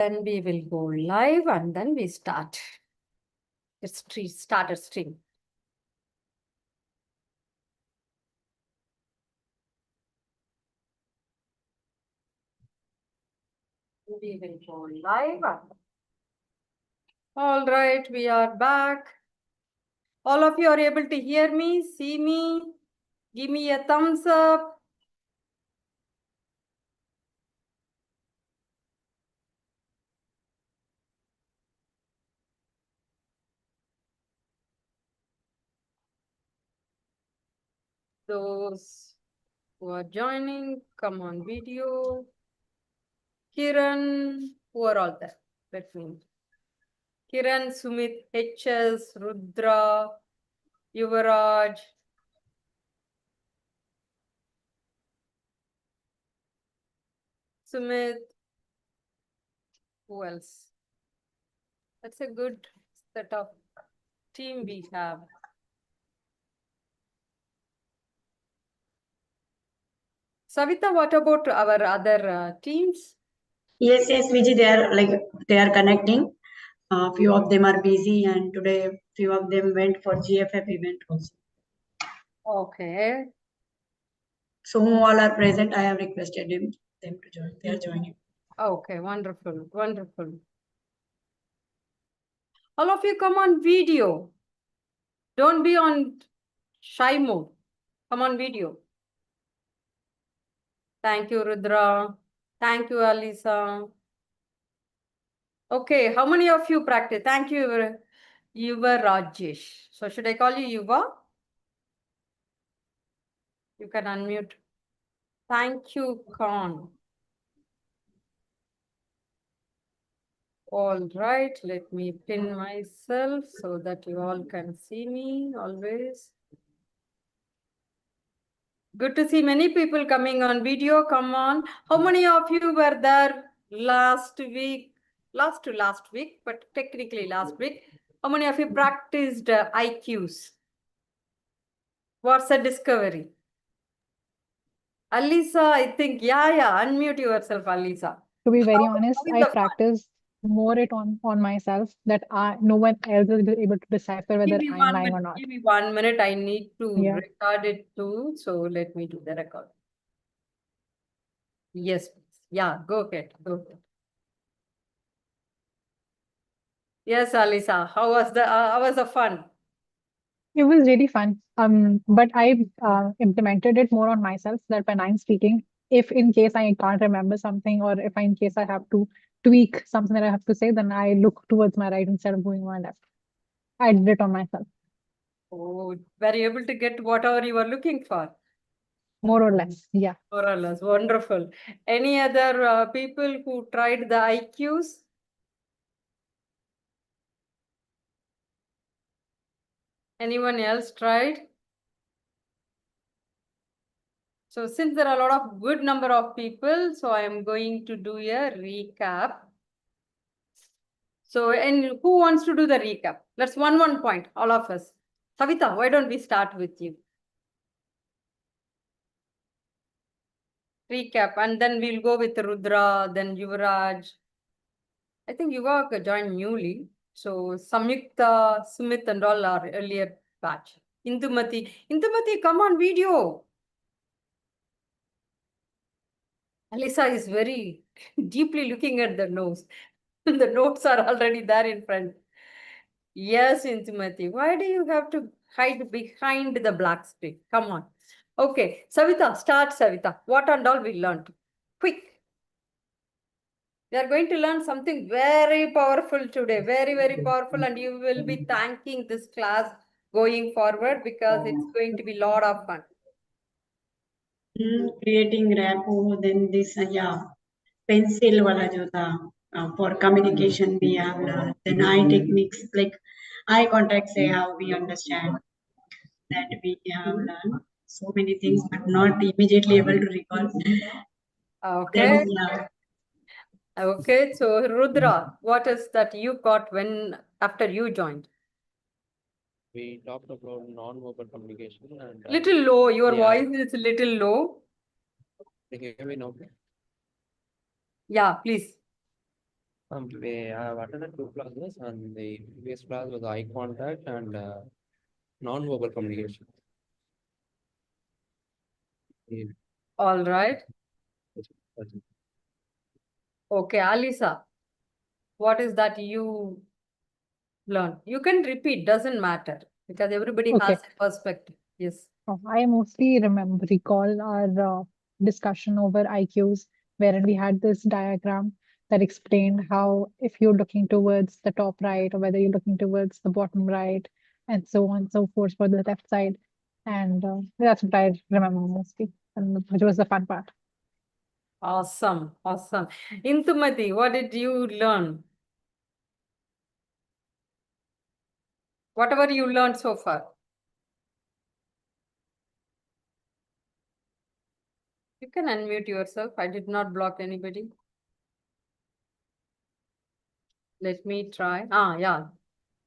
Then we will go live and then we start. Let's start a stream. We will go live. All right, we are back. All of you are able to hear me, see me? Give me a thumbs up. Those who are joining, come on video. Kiran, who are all there? Let me. Kiran, Sumit, HS, Rudra, Yuvaraj. Sumit. Who else? That's a good set of team we have. Savita, what about our other teams? Yes, Vijay, they are connecting. Few of them are busy, and today few of them went for GFF event also. Okay. So who all are present, I have requested them to join. They are joining. Okay, wonderful, wonderful. All of you come on video. Don't be on shy mode. Come on video. Thank you, Rudra. Thank you, Alisa. Okay, how many of you practice? Thank you, Yuva Rajesh. So should I call you Yuva? You can unmute. Thank you, Khan. All right, let me pin myself so that you all can see me always. Good to see many people coming on video. Come on. How many of you were there last week? Last week, but technically last week. How many of you practiced IQs? What's the discovery? Alisa, I think, yeah, unmute yourself, Alisa. To be very How honest, is I the fun? practice more it on myself that no one else is able to decipher whether Give me I'm one lying or minute. not. Give me 1 minute. I need to Yeah. record it too. So let me do the record. Yes, please. Yeah, go ahead. Go ahead. Yes, Alisa. How was the fun? It was really fun. But I implemented it more on myself that when I'm speaking, if in case I can't remember something or if in case I have to tweak something that I have to say, then I look towards my right instead of going my left. I did it on myself. Oh, were you able to get whatever you were looking for? More or less, yeah. More or less. Wonderful. Any other people who tried the IQs? Anyone else tried? So since there are a lot of good number of people, so I am going to do a recap. So, and who wants to do the recap? Let's one point, all of us. Savita, why don't we start with you? Recap, and then we'll go with Rudra, then Yuvraj. I think Yuva joined newly. So Samyukta, Sumit and all are earlier batch. Indumati, come on video. Alisa is very deeply looking at the nose. The notes are already there in front. Yes, Indumati. Why do you have to hide behind the black screen? Come on. Okay, Savita, start Savita. What and all we learned? Quick. We are going to learn something very powerful today. Very, very powerful. And you will be thanking this class going forward because it's going to be a lot of fun. Creating rapport, then this, pencil wala jo tha, for communication we have learned. Then eye techniques, like eye contact, say how we understand that we have learned so many things, but not immediately able to recall. Okay. Then, yeah. Okay. So Rudra, what is that you got after you joined? We talked about non-verbal communication and Little low. Your yeah. voice is a little low. Can you hear me now? Yeah, please. We have attended two classes, and the previous class was eye contact and non-verbal communication. Yeah, All right. that's it. Okay, Alisa, what is that you learn? You can repeat, doesn't matter because everybody Okay. has a perspective. Yes. I mostly recall our discussion over IQs, wherein we had this diagram that explained how if you're looking towards the top right or whether you're looking towards the bottom right, and so on and so forth for the left side. And that's what I remember mostly, and which was the fun part. Awesome. Awesome. Intumati, what did you learn? Whatever you learned so far. You can unmute yourself. I did not block anybody. Let me try. Yeah.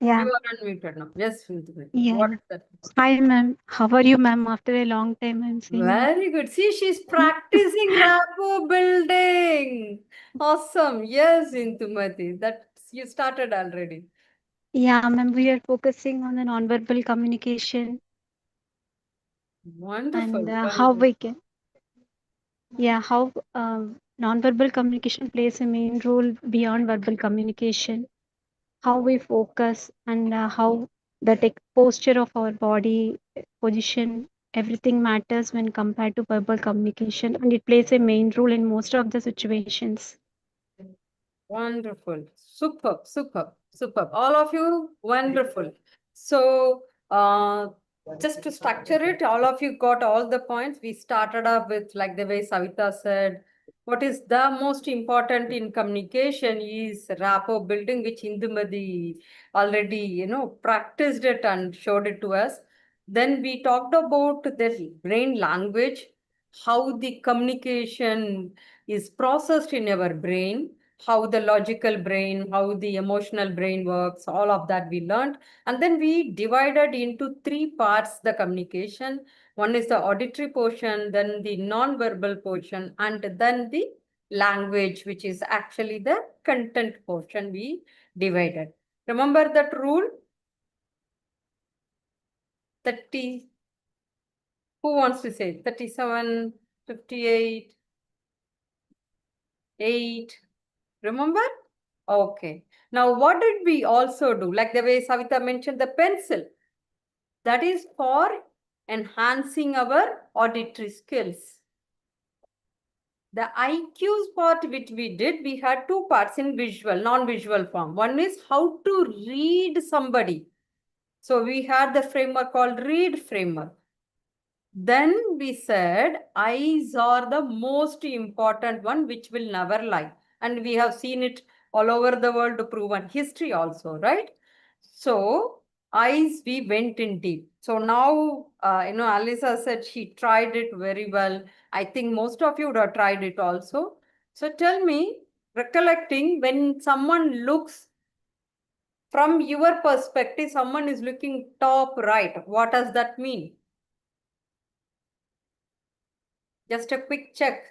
Yeah, You are unmuted now. Yes, Intumati. yeah. What is that? Hi, ma'am. How are you, ma'am? After a long time, I'm seeing you. Very good. See, she's practicing rapport building. Awesome. Yes, Intumati. That you started already. Yeah, ma'am. We are focusing on the nonverbal communication Wonderful. and how Wonderful. we can, yeah, how nonverbal communication plays a main role beyond verbal communication. How we focus and how the posture of our body, position, everything matters when compared to verbal communication, and it plays a main role in most of the situations. Wonderful. Superb, superb, superb. All of you, wonderful. So, just to structure it, all of you got all the points. We started up with, like the way Savita said, what is the most important in communication is rapport building, which Indumadi already, practiced it and showed it to us. Then we talked about the brain language, how the communication is processed in our brain, how the logical brain, how the emotional brain works, all of that we learned. And then we divided into three parts the communication. One is the auditory portion, then the non-verbal portion, and then the language, which is actually the content portion we divided. Remember that rule? 30, who wants to say 37, 58, 8? Remember? Okay. Now, what did we also do? Like the way Savita mentioned, the pencil. That is for enhancing our auditory skills. The IQs part which we did, we had two parts in visual, non-visual form. One is how to read somebody. So we had the framework called read framework. Then we said eyes are the most important one, which will never lie. And we have seen it all over the world to proven history also, right? So eyes, we went in deep. So now, Alisa said she tried it very well. I think most of you would have tried it also. So tell me, recollecting when someone looks from your perspective, someone is looking top right. What does that mean? Just a quick check,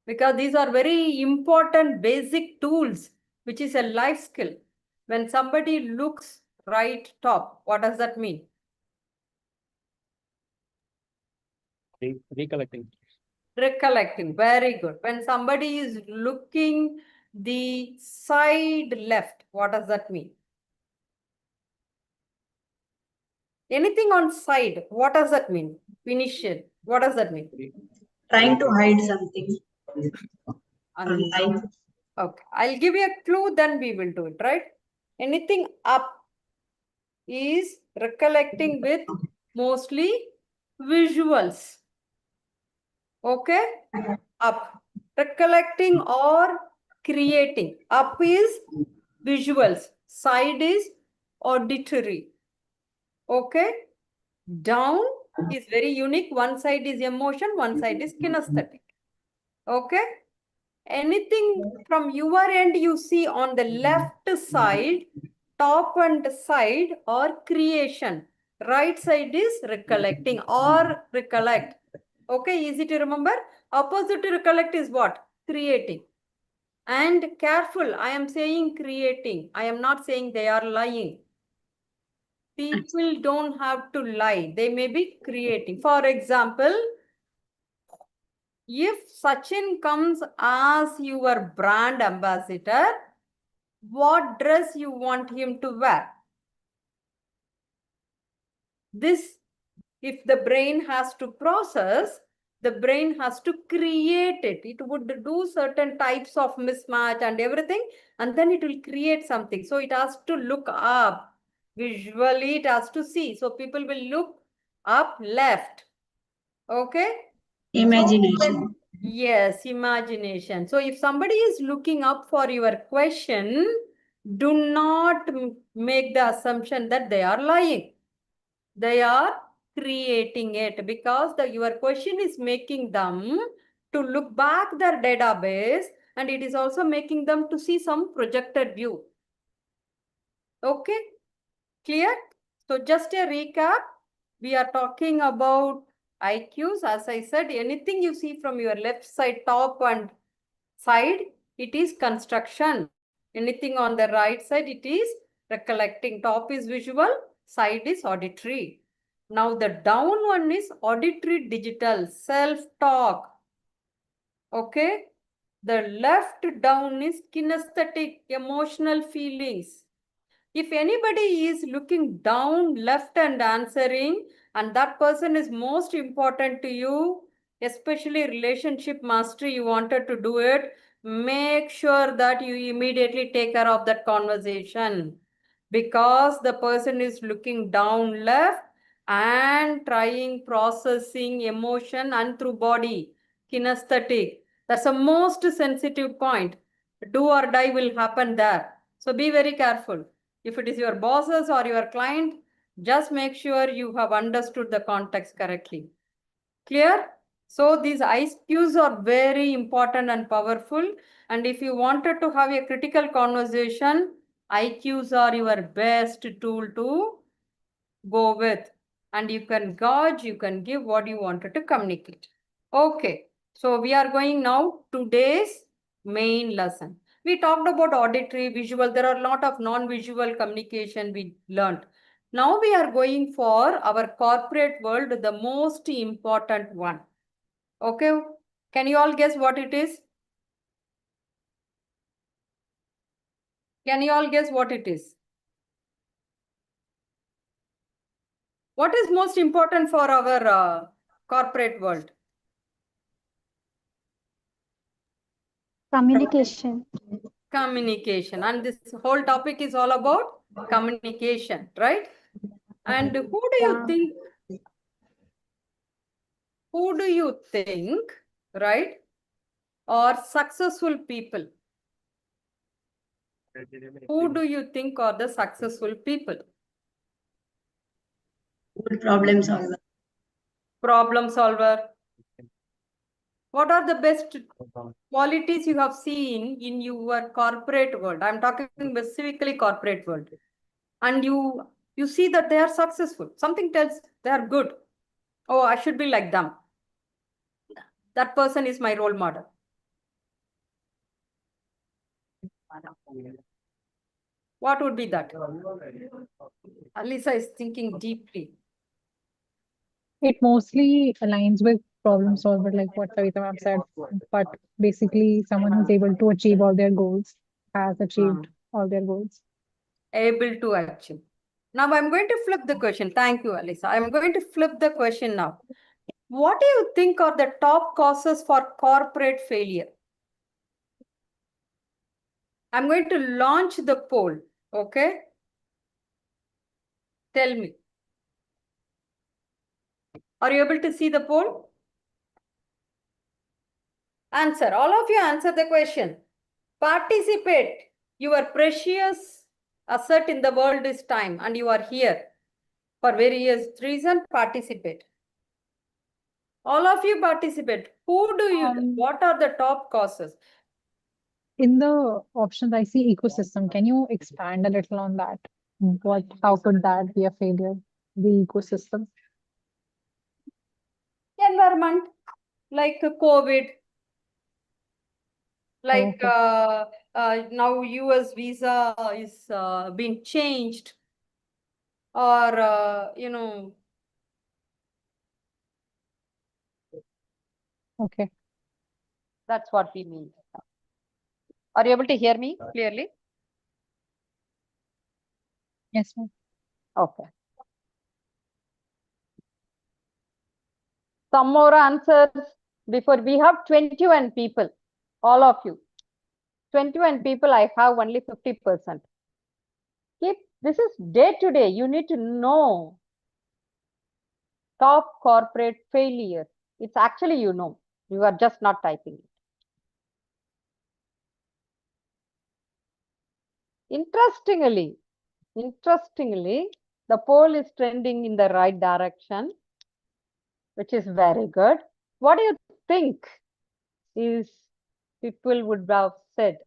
because these are very important basic tools, which is a life skill. When somebody looks right top, what does that mean? Recollecting. Recollecting, very good. When somebody is looking the side left, what does that mean? Anything on side, what does that mean? Initial, what does that mean? Trying to hide something And from sight. okay, I'll give you a clue, then we will do it, right? Anything up is recollecting with mostly visuals. Okay? Up. Recollecting or creating. Up is visuals. Side is auditory. Okay? Down is very unique. One side is emotion, one side is kinesthetic. Okay? Anything from your end you see on the left side, top and side, or creation. Right side is recollecting or recollect. Okay, easy to remember. Opposite to recollect is what? Creating. And careful, I am saying creating. I am not saying they are lying. People don't have to lie. They may be creating. For example, if Sachin comes as your brand ambassador, what dress you want him to wear? This, if the brain has to process, the brain has to create it. It would do certain types of mismatch and everything, and then it will create something. So it has to look up. Visually, it has to see. So people will look up left. Okay? Imagination. Yes, imagination. So if somebody is looking up for your question, do not make the assumption that they are lying. They are creating it because your question is making them to look back their database, and it is also making them to see some projected view. Okay, clear? So just a recap, we are talking about IQs. As I said, anything you see from your left side, top and side, it is construction. Anything on the right side, it is recollecting. Top is visual, side is auditory. Now the down one is auditory digital, self-talk. Okay. The left down is kinesthetic, emotional feelings. If anybody is looking down left and answering, and that person is most important to you, especially relationship mastery, you wanted to do it, make sure that you immediately take care of that conversation, because the person is looking down left and trying processing emotion and through body, kinesthetic. That's the most sensitive point. Do or die will happen there. So be very careful. If it is your bosses or your client, just make sure you have understood the context correctly. Clear? So these IQs are very important and powerful. And if you wanted to have a critical conversation, IQs are your best tool to go with. And you can gauge, you can give what you wanted to communicate. Okay. So we are going now today's main lesson. We talked about auditory, visual. There are a lot of non-visual communication we learned. Now we are going for our corporate world, the most important one. Okay. Can you all guess what it is? Can you all guess what it is? What is most important for our corporate world? Communication. Communication. And this whole topic is all about communication, right? And Yeah. who do you think, right, are successful people? Who do you think are the successful people? Good problem solver. Problem solver. What are the best qualities you have seen in your corporate world? I'm talking specifically corporate world. And you see that they are successful. Something tells they are good. Oh, I should be like them. That person is my role model. What would be that? Alisa is thinking deeply. It mostly aligns with problem solver, like what Savita ma'am said, but basically someone who's able to achieve all their goals, has achieved all their goals. Able to achieve. Now I'm going to flip the question. Thank you, Alisa. I'm going to flip the question now. What do you think are the top causes for corporate failure? I'm going to launch the poll. Okay. Tell me. Are you able to see the poll? Answer. All of you answer the question. Participate. Your precious asset in the world is time, and you are here for various reasons. Participate. All of you participate. Who do you, what are the top causes? In the options, I see ecosystem. Can you expand a little on that? How could that be a failure? The ecosystem. Environment, like COVID, Like Okay. now US visa is being changed, or Okay. that's what we mean. Are you able to hear me clearly? Yes, ma'am. Okay. Some more answers before we have 21 people, all of you. 21 people, I have only 50%. Keep, this is day to day. You need to know top corporate failure. It's actually, you are just not typing it. Interestingly, the poll is trending in the right direction, which is very good. What do you think is people would have said?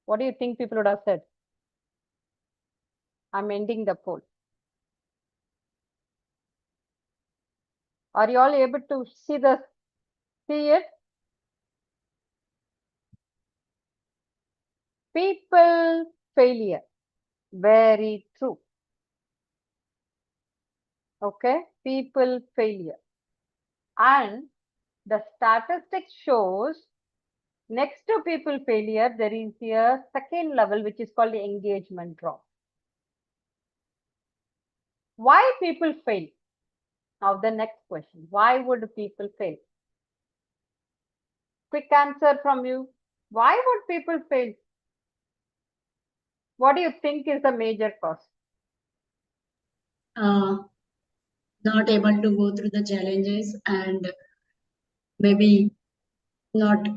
What do you think people would have said? I'm ending the poll. Are you all able to see it? People failure. Very true. Okay, people failure. And the statistics shows next to people failure, there is a second level which is called the engagement drop. Why people fail? Now the next question, why would people fail? Quick answer from you. Why would people fail? What do you think is the major cause? Not able to go through the challenges and maybe not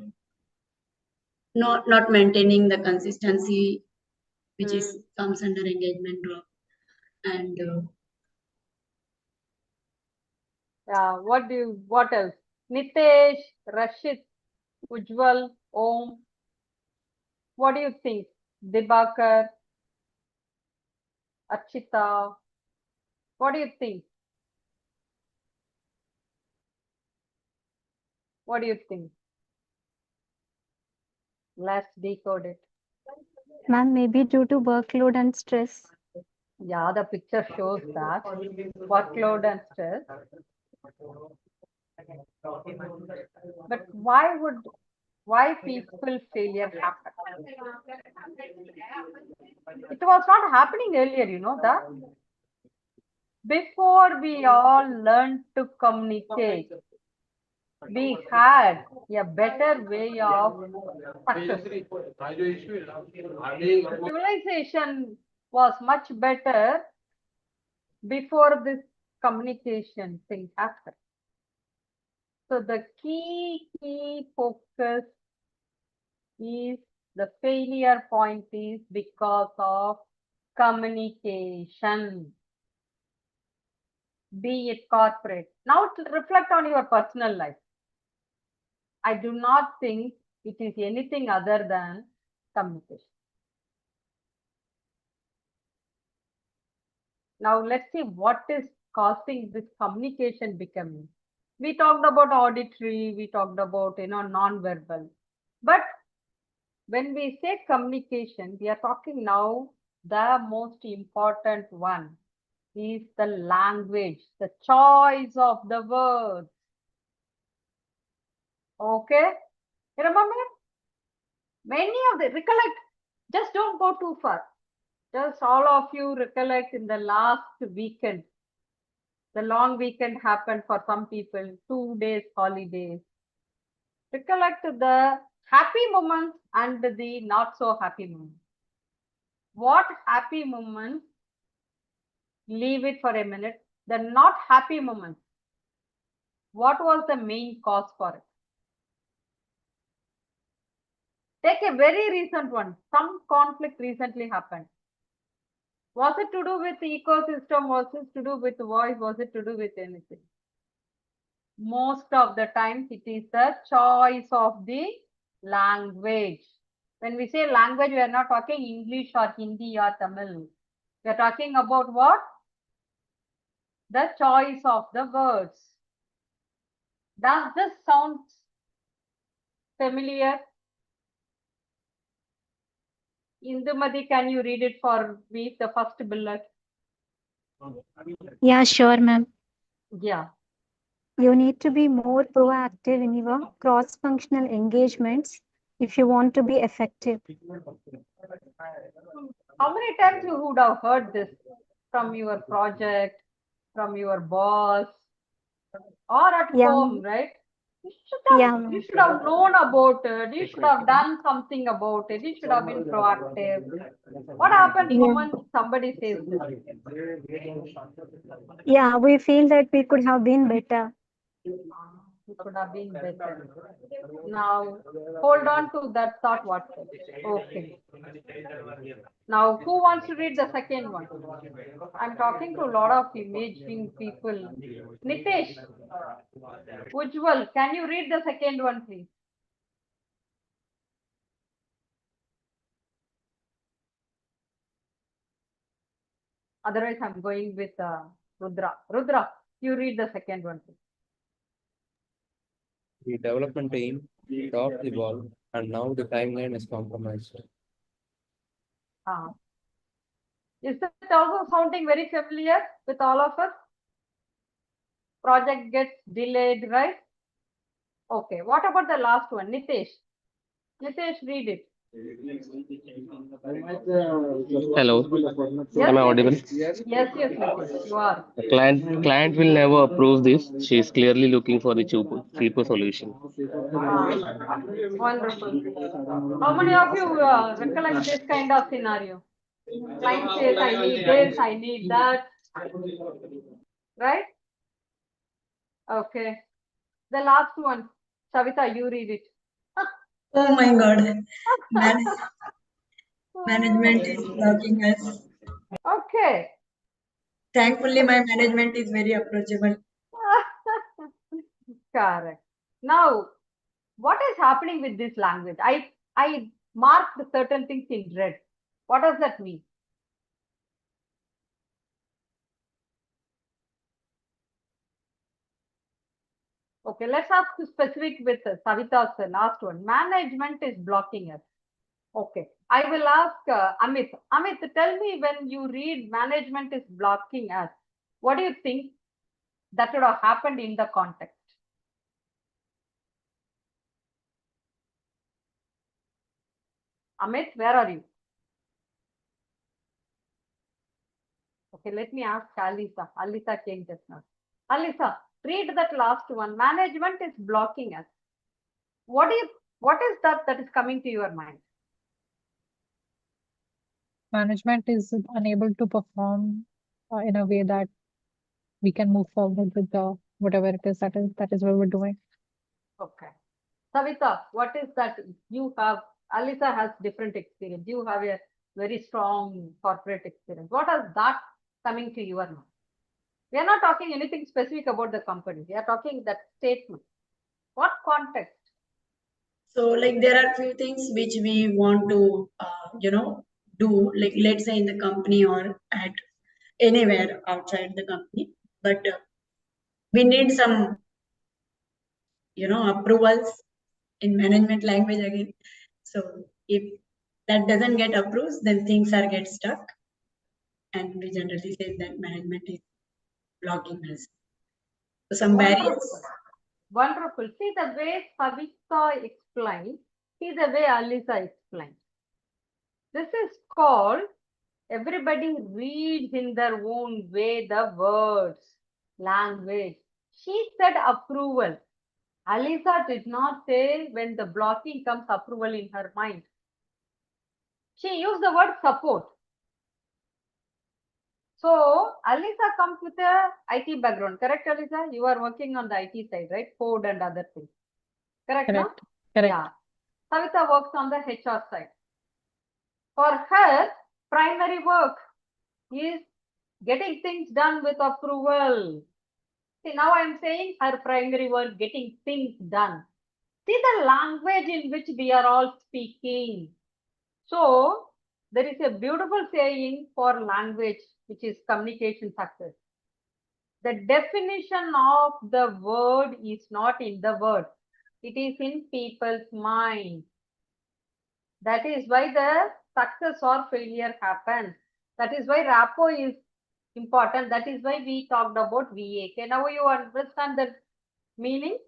not maintaining the consistency which is comes under engagement drop. And Yeah, what else? Nitesh, Rashid, Ujjwal, Om. What do you think? Dibakar, Archita. What do you think? What do you think? Let's decode it. Ma'am, maybe due to workload and stress. Yeah, the picture shows that workload and stress. But why people failure happen? It was not happening earlier, you know that? Before we all learned to communicate, we had a better way of success. Civilization was much better before this communication thing happened. So the key focus is the failure point is because of communication. Be it corporate. Now to reflect on your personal life. I do not think it is anything other than communication. Now let's see what is causing this communication becoming. We talked about auditory, we talked about non-verbal. But when we say communication, we are talking now the most important one is the language, the choice of the words. Okay? You remember? Many of the recollect, just don't go too far. Just all of you recollect in the last weekend. The long weekend happened for some people, 2 days holidays. Recollect the happy moments and the not so happy moments. What happy moments? Leave it for a minute. The not happy moments. What was the main cause for it? Take a very recent one. Some conflict recently happened. Was it to do with the ecosystem? Was it to do with voice? Was it to do with anything? Most of the times it is the choice of the language. When we say language, we are not talking English or Hindi or Tamil. We are talking about what? The choice of the words. Does this sound familiar? Indumati, can you read it for me, the first bullet? Yeah, sure, ma'am. Yeah. You need to be more proactive in your cross-functional engagements if you want to be effective. How many times you would have heard this from your project, from your boss, or at Yeah, home, right? yeah, You ma'am. should have known about it. You should have done something about it. You should have been proactive. What happens the Yeah. moment somebody says this? Yeah, we feel that we could have been better. It could have been better. Now, hold on to that thought. What? Okay. Now, who wants to read the second one? I'm talking to a lot of imaging people. Nitesh, Ujjwal, can you read the second one, please? Otherwise, I'm going with Rudra. Rudra, you read the second one, please. The development team dropped the ball, and now the timeline is compromised. Is that also sounding very familiar with all of us? Project gets delayed, right? Okay. What about the last one, Nitesh? Nitesh, read it. Hello, Yes, am I audible? Nitesh. Yes, Nitesh, you are. The client will never approve this. She is clearly looking for the cheaper solution. Wonderful. How many of you recollect this kind of scenario? Client says, I need this, I need that. Right? Okay. The last one. Savita, you read it. Oh my God. Management is blocking us. Okay. Thankfully, my management is very approachable. Correct. Now, what is happening with this language? I marked certain things in red. What does that mean? Okay, let's ask specific with Savita's last one. Management is blocking us. Okay, I will ask Amit. Amit, tell me, when you read management is blocking us, what do you think that would have happened in the context? Amit, where are you? Okay, let me ask Alisa. Alisa came just now. Alisa, read that last one. Management is blocking us. What is that is coming to your mind? Management is unable to perform in a way that we can move forward with the whatever it is that is what we're doing. Okay. Savita, what is that you have? Alisa has different experience. You have a very strong corporate experience. What is that coming to your mind? We are not talking anything specific about the company. We are talking that statement. What context? So, like, there are few things which we want to, do, like, let's say in the company or at anywhere outside the company, but we need some, approvals in management language again. So, if that doesn't get approved, then things are get stuck, and we generally say that management is blocking us. So, some barriers. Wonderful. See the way Savita explained, see the way Alisa explained. This is called everybody reads in their own way the words, language. She said approval. Alisa did not say when the blocking comes approval in her mind. She used the word support. So Alisa comes with a IT background, correct Alisa? You are working on the IT side, right? Code and other things. Correct, no? Correct. Yeah. Savita works on the HR side. For her, primary work is getting things done with approval. See, now I'm saying her primary work, getting things done. See the language in which we are all speaking. So, there is a beautiful saying for language, which is communication success. The definition of the word is not in the word. It is in people's mind. That is why the success or failure happens. That is why rapport is important. That is why we talked about VAK. Now you understand the meaning.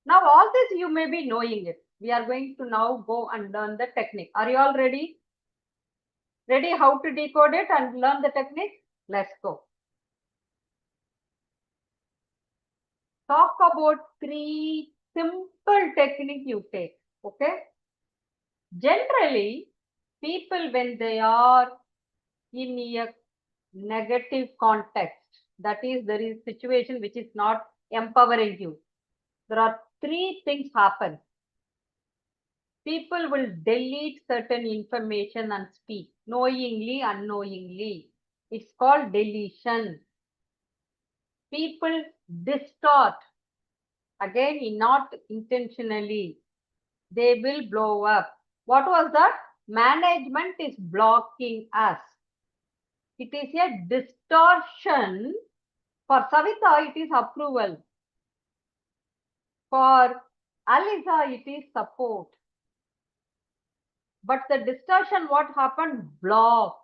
Now all this you may be knowing it. We are going to now go and learn the technique. Are you all ready? Ready how to decode it and learn the technique? Let's go. Talk about 3 simple technique you take. Okay. Generally, people when they are in a negative context, that is, there is situation which is not empowering you. There are 3 things happen. People will delete certain information and speak knowingly, unknowingly. It's called deletion. People distort, again, not intentionally. They will blow up. What was that? Management is blocking us. It is a distortion. For Savita, it is approval. For Alisa, it is support. But the distortion, what happened? Block.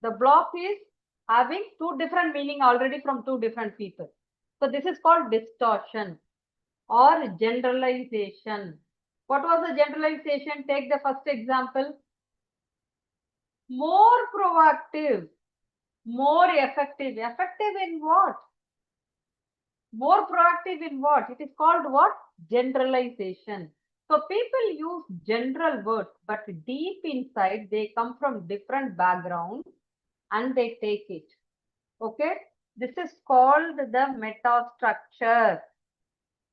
The block is having 2 different meaning already from 2 different people. So this is called distortion or generalization. What was the generalization? Take the first example. More proactive, more effective. Effective in what? More proactive in what? It is called what? Generalization. So people use general words, but deep inside they come from different backgrounds and they take it. Okay. This is called the meta structure.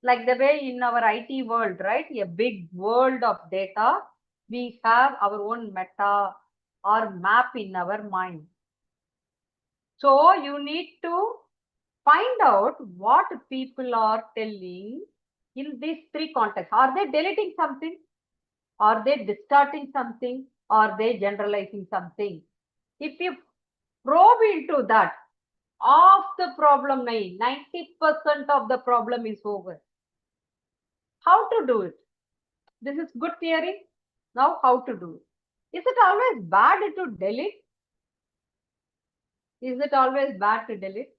Like the way in our IT world, right? A big world of data. We have our own meta or map in our mind. So you need to find out what people are telling in these 3 contexts. Are they deleting something? Are they distorting something? Are they generalizing something? If you probe into that, half the problem, 90% of the problem is over. How to do it? This is good theory. Now how to do it? Is it always bad to delete? Is it always bad to delete?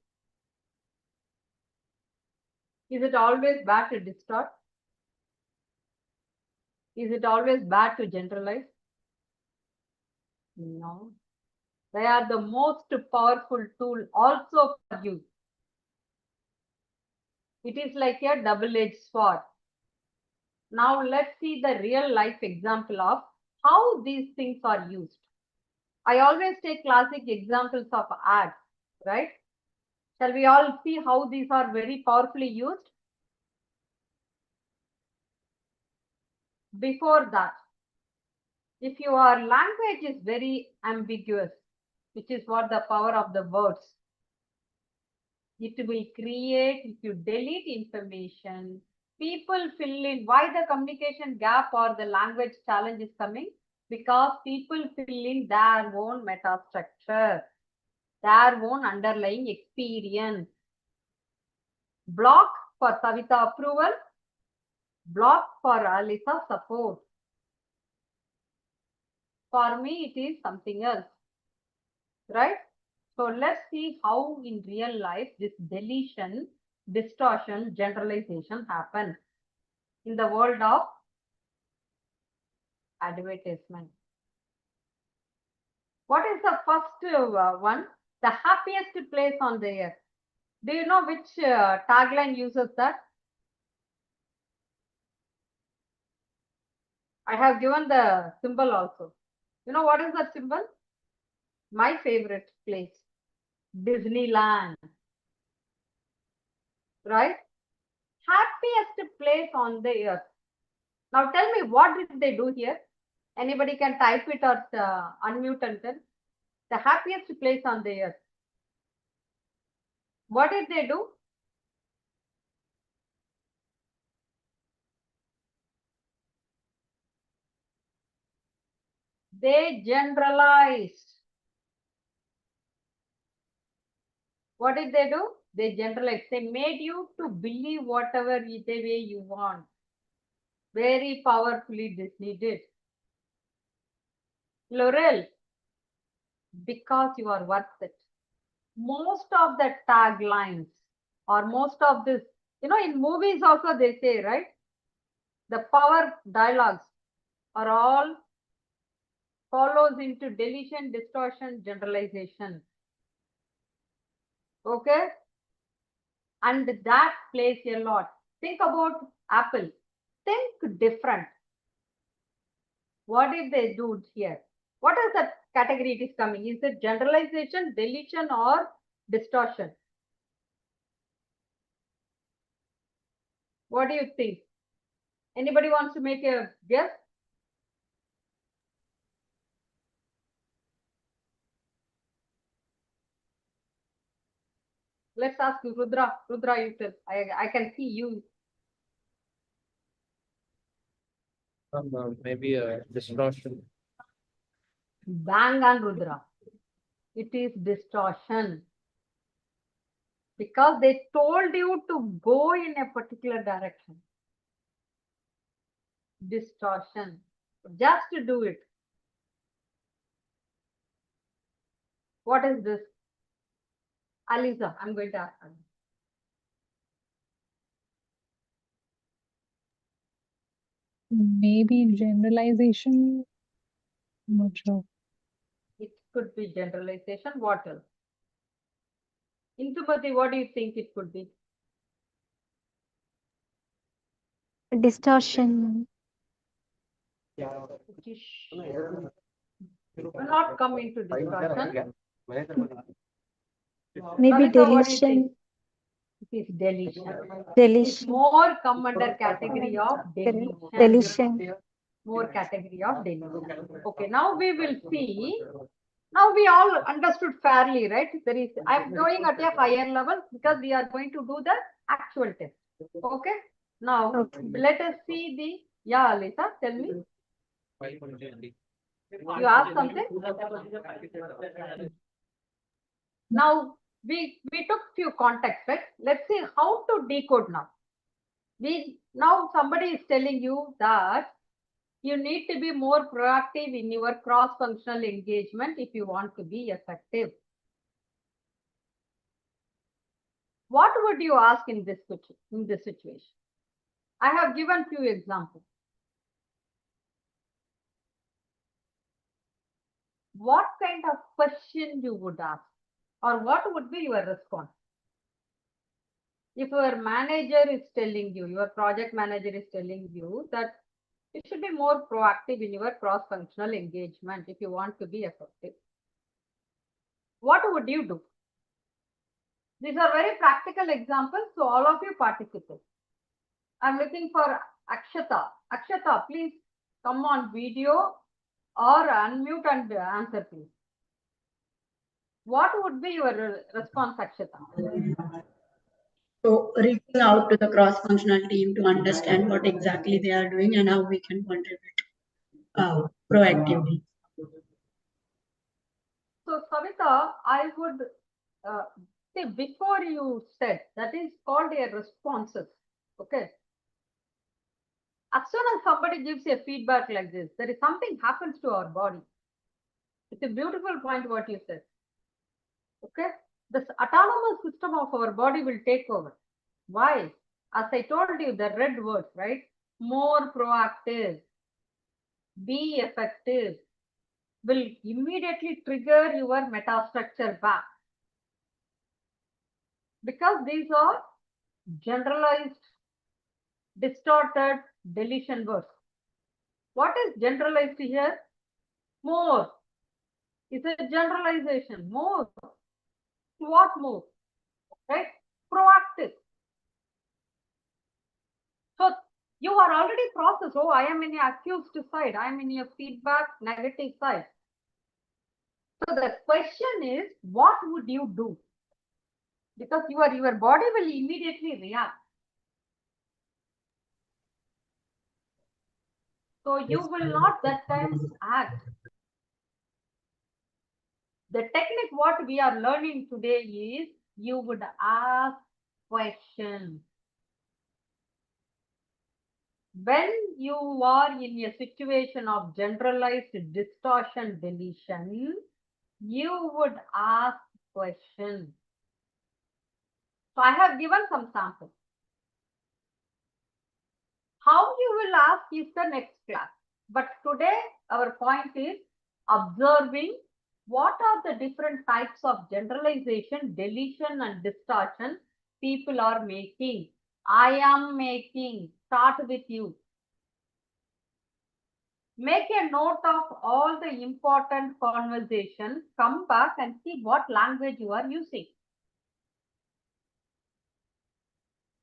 Is it always bad to distort? Is it always bad to generalize? No. They are the most powerful tool also for you. It is like a double-edged sword. Now let's see the real life example of how these things are used. I always take classic examples of ads, right? Shall we all see how these are very powerfully used? Before that, if your language is very ambiguous, which is what the power of the words, it will create, if you delete information, people fill in why the communication gap or the language challenge is coming, because people fill in their own meta structure, their own underlying experience. Block for Savita approval, block for Alisa support. For me, it is something else, right? So let's see how in real life this deletion, distortion, generalization happens in the world of advertisement. What is the first one? The happiest place on the earth. Do you know which tagline uses that? I have given the symbol also. You know what is that symbol? My favorite place, Disneyland. Right? Happiest place on the earth. Now tell me, what did they do here? Anybody can type it or unmute and tell. The happiest place on the earth. What did they do? They generalized. What did they do? They generalized. They made you to believe whatever the way you want. Very powerfully Disney did. Laurel, because you are worth it. Most of the taglines or most of this, in movies also they say, right? The power dialogues are all follows into deletion, distortion, generalization. Okay? And that plays a lot. Think about Apple. Think different. What did they do here? What is the category it is coming? Is it generalization, deletion, or distortion? What do you think? Anybody wants to make a guess? Let's ask Rudra. Rudra, you tell. I can see you. Maybe a distortion. Bang on Rudra. It is distortion. Because they told you to go in a particular direction. Distortion. Just to do it. What is this? Alisa, I'm going to ask her. Maybe generalization. I'm not sure. It could be generalization. What else? Intubati, what do you think it could be? Distortion. Do not come into distortion. Maybe Kavita, what do you think? deletion. It is deletion. It's Deletion. more come under category of deletion. Deletion. More category of deletion. Okay, now we will see. Now we all understood fairly, right? I'm going at a higher level because we are going to do the actual test. Okay. Now Okay. let us see the. Yeah, Alisa, tell me. You asked something. Now we took few contexts, right? Let's see how to decode now. Now somebody is telling you that you need to be more proactive in your cross-functional engagement if you want to be effective. What would you ask in this situation? I have given few examples. What kind of question you would ask, or what would be your response? If your manager is telling you, your project manager is telling you that you should be more proactive in your cross-functional engagement if you want to be effective, what would you do? These are very practical examples, so all of you participate. I'm looking for Akshata. Akshata, please come on video or unmute and answer, please. What would be your response, Akshata? So reaching out to the cross-functional team to understand what exactly they are doing and how we can contribute proactively. So, Savita, I would say before you said, that is called a responses. Okay. As soon as somebody gives a feedback like this, there is something happens to our body. It's a beautiful point what you said. Okay. This autonomous system of our body will take over. Why? As I told you, the red words, right? More proactive, be effective, will immediately trigger your metastructure back. Because these are generalized, distorted deletion words. What is generalized here? More. It's a generalization. More. What more? Right? Proactive. So you are already processed. Oh, I am in the accused side. I am in your feedback negative side. So the question is, what would you do? Because your body will immediately react. So you will not that time act. The technique what we are learning today is you would ask questions. when you are in a situation of generalized distortion deletion, you would ask questions. So I have given some samples. How you will ask is the next class. But today our point is observing what are the different types of generalization, deletion and distortion people are making. I am making. Start with you. Make a note of all the important conversations. Come back and see what language you are using.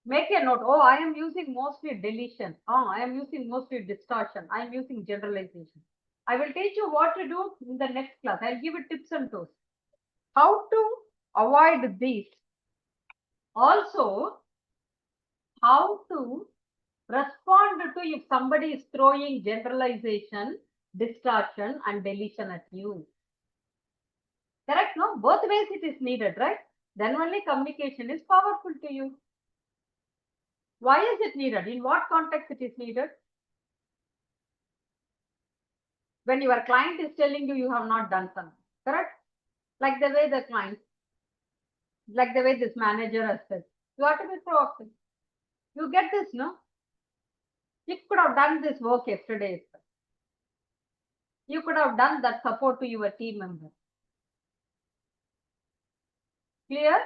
Make a note. Oh, I am using mostly deletion. Oh, I am using mostly distortion. I am using generalization. I will teach you what to do in the next class. I'll give you tips and tools. How to avoid these. Also, how to respond to if somebody is throwing generalization, distortion and deletion at you. Correct? No? Both ways it is needed, right? Then only communication is powerful to you. Why is it needed? In what context it is needed? When your client is telling you you have not done something, correct? Like the way the client, like the way this manager has said, you have to be proactive. You get this, no? You could have done this work yesterday. You could have done that support to your team member. Clear?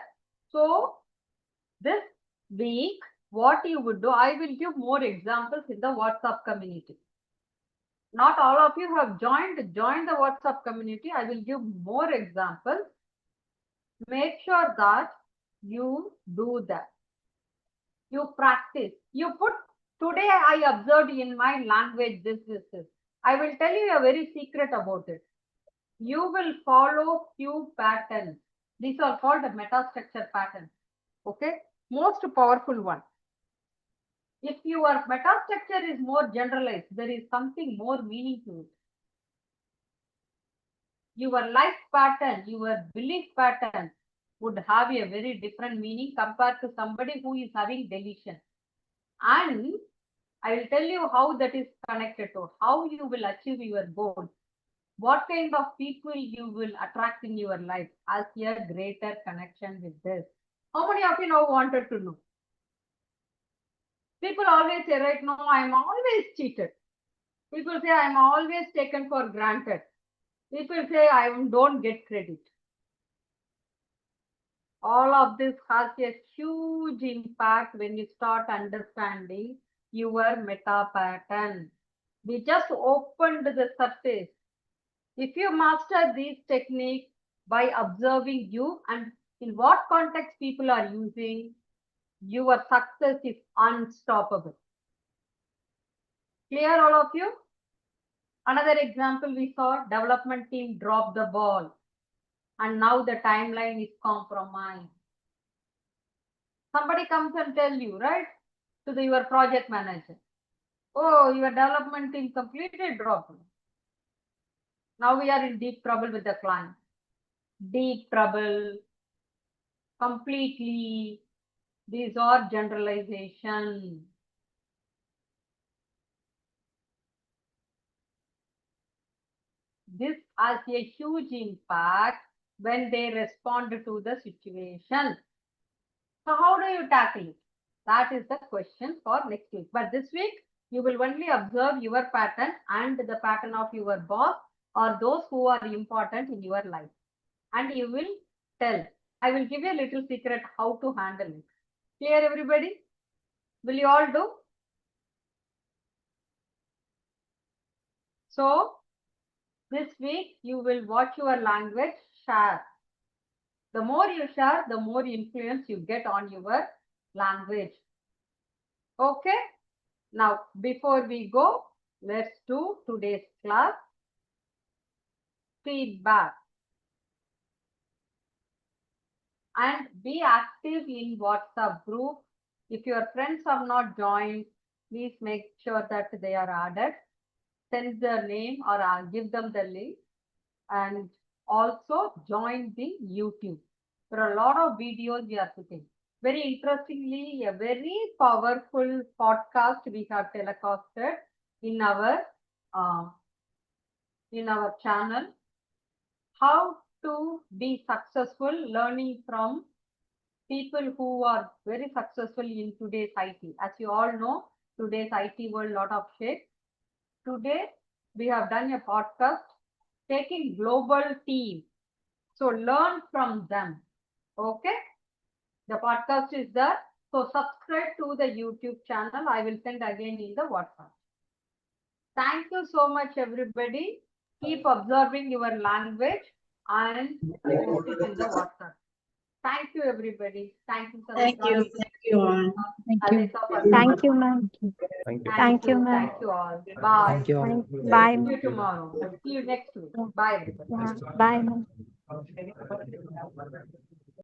So this week, what you would do, I will give more examples in the WhatsApp community. Not all of you have joined the WhatsApp community. I will give more examples. Make sure that you do that. You practice. You put, today I observed in my language this. I will tell you a very secret about it. You will follow few patterns. These are called the metastructure patterns. Okay, most powerful one. If your metastructure is more generalized, there is something more meaning to it. Your life pattern, your belief pattern would have a very different meaning compared to somebody who is having deletion. And I will tell you how that is connected to how you will achieve your goal. What kind of people you will attract in your life as a greater connection with this. How many of you now wanted to know? People always say, right, no, I'm always cheated. People say I'm always taken for granted. People say I don't get credit. All of this has a huge impact when you start understanding your meta pattern. We just opened the surface. If you master these techniques by observing you and in what context people are using, your success is unstoppable. Clear, all of you? Another example we saw, development team dropped the ball and now the timeline is compromised. Somebody comes and tell you, right, to your project manager, oh, your development team completely dropped. Now we are in deep trouble with the client. Deep trouble, completely. These are generalization. This has a huge impact when they respond to the situation. So how do you tackle it? That is the question for next week. But this week, you will only observe your pattern and the pattern of your boss or those who are important in your life. And you will tell. I will give you a little secret how to handle it. Clear, everybody? Will you all do? So, this week, you will watch your language, share. The more you share, the more influence you get on your language. Okay? Now, before we go, let's do today's class. Feedback. And be active in WhatsApp group. If your friends have not joined, please make sure that they are added. Send their name or give them the link. And also join the YouTube. There are a lot of videos we are putting. Very interestingly, a very powerful podcast we have telecasted in our channel. How to be successful, learning from people who are very successful in today's IT. As you all know, today's IT world lot of shit. Today we have done a podcast taking global team. So learn from them. Okay. The podcast is there. So subscribe to the YouTube channel. I will send again in the WhatsApp. Thank you so much, everybody. Keep observing your language and post it in the WhatsApp. Thank you, everybody. Thank you, Thank you. Salika. Thank you all. Thank you. Alisa, Padma. Thank you, ma'am. Thank you. Thank you, ma'am. Thank you all. Bye. Thank you all. Bye, See you ma'am. tomorrow. See you next week. Bye, everybody. Yeah. Bye, ma'am.